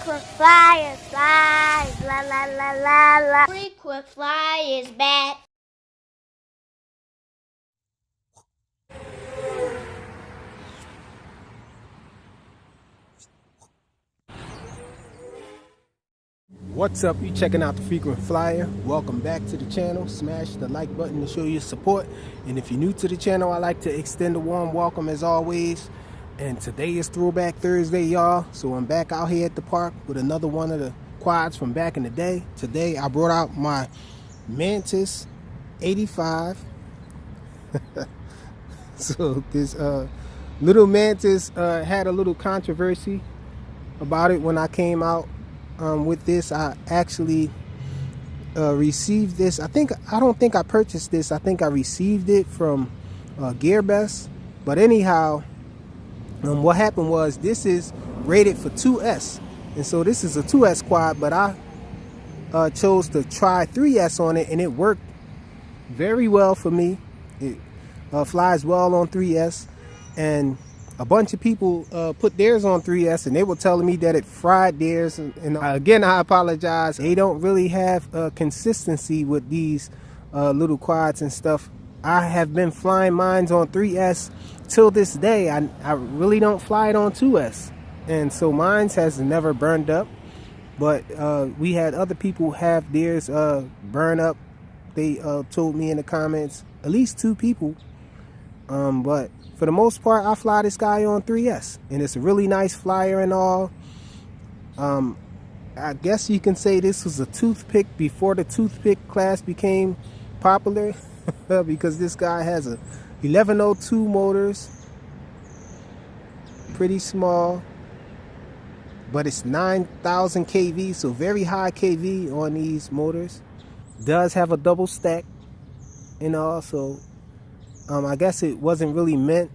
Frequent flyers, flies, la la la la la. Frequent flyers back. What's up? You checking out the Frequent Flyer. Welcome back to the channel. Smash the like button to show your support. And if you're new to the channel, I'd like to extend a warm welcome as always. And today is Throwback Thursday, y'all. So I'm back out here at the park with another one of the quads from back in the day. Today I brought out my Mantis 85. So this little Mantis had a little controversy about it when I came out. With this, I actually received this. I don't think I purchased this. I think I received it from GearBest. But anyhow, what happened was this is rated for 2S, and so this is a 2S quad. But I chose to try 3S on it, and it worked very well for me. It flies well on 3S, and a bunch of people put theirs on 3S and they were telling me that it fried theirs. And again, I apologize. They don't really have consistency with these little quads and stuff. I have been flying mines on 3S till this day. I really don't fly it on 2S. And so mine's has never burned up. But we had other people have theirs burn up. They told me in the comments, at least 2 people. But for the most part, I fly this guy on 3S, and it's a really nice flyer and all. I guess you can say this was a toothpick before the toothpick class became popular, because this guy has a 1102 motors, pretty small, but it's 9,000 kV, so very high kV on these motors. Does have a double stack and all, so I guess it wasn't really meant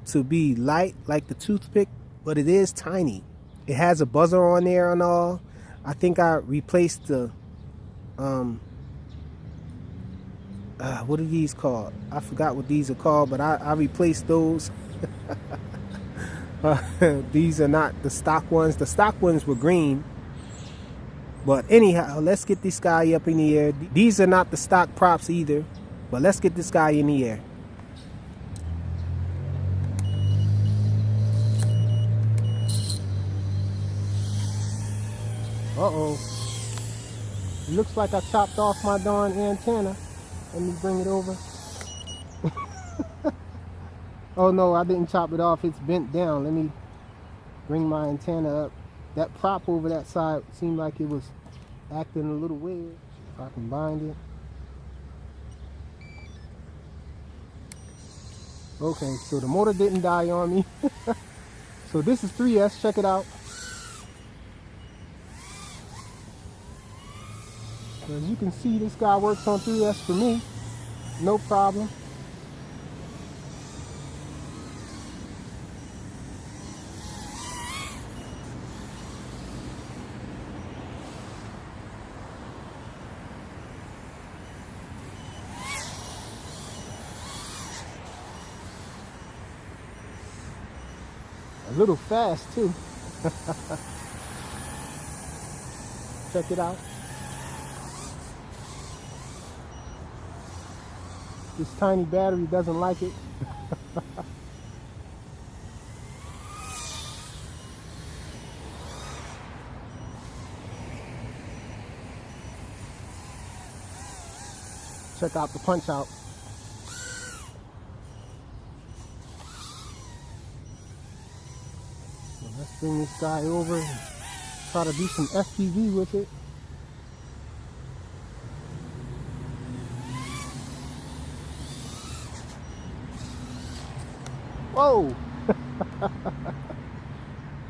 to be light like the toothpick, but it is tiny. It has a buzzer on there and all. I think I replaced the what are these called? I forgot what these are called, but I replaced those. These are not the stock ones. The stock ones were green. But anyhow, let's get this guy up in the air. These are not the stock props either, but let's get this guy in the air. Uh-oh. It looks like I chopped off my darn antenna. Let me bring it over. Oh no, I didn't chop it off. It's bent down. Let me bring my antenna up. That prop over that side seemed like it was acting a little weird. If I can bind it. Okay, so the motor didn't die on me. So this is 3S. Check it out. As you can see, this guy works on 3S for me, no problem. A little fast too. Check it out. This tiny battery doesn't like it. Check out the punch out. So let's bring this guy over and try to do some FPV with it. Whoa!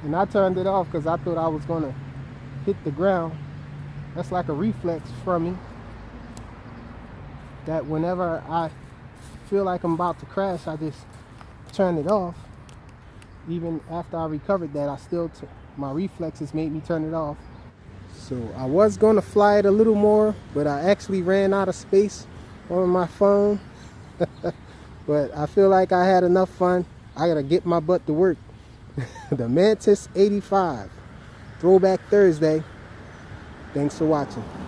And I turned it off because I thought I was going to hit the ground. That's like a reflex from me, that whenever I feel like I'm about to crash, I just turn it off. Even after I recovered that, my reflexes made me turn it off. So I was going to fly it a little more, but I actually ran out of space on my phone. But I feel like I had enough fun. I gotta get my butt to work. The Mantis 85. Throwback Thursday. Thanks for watching.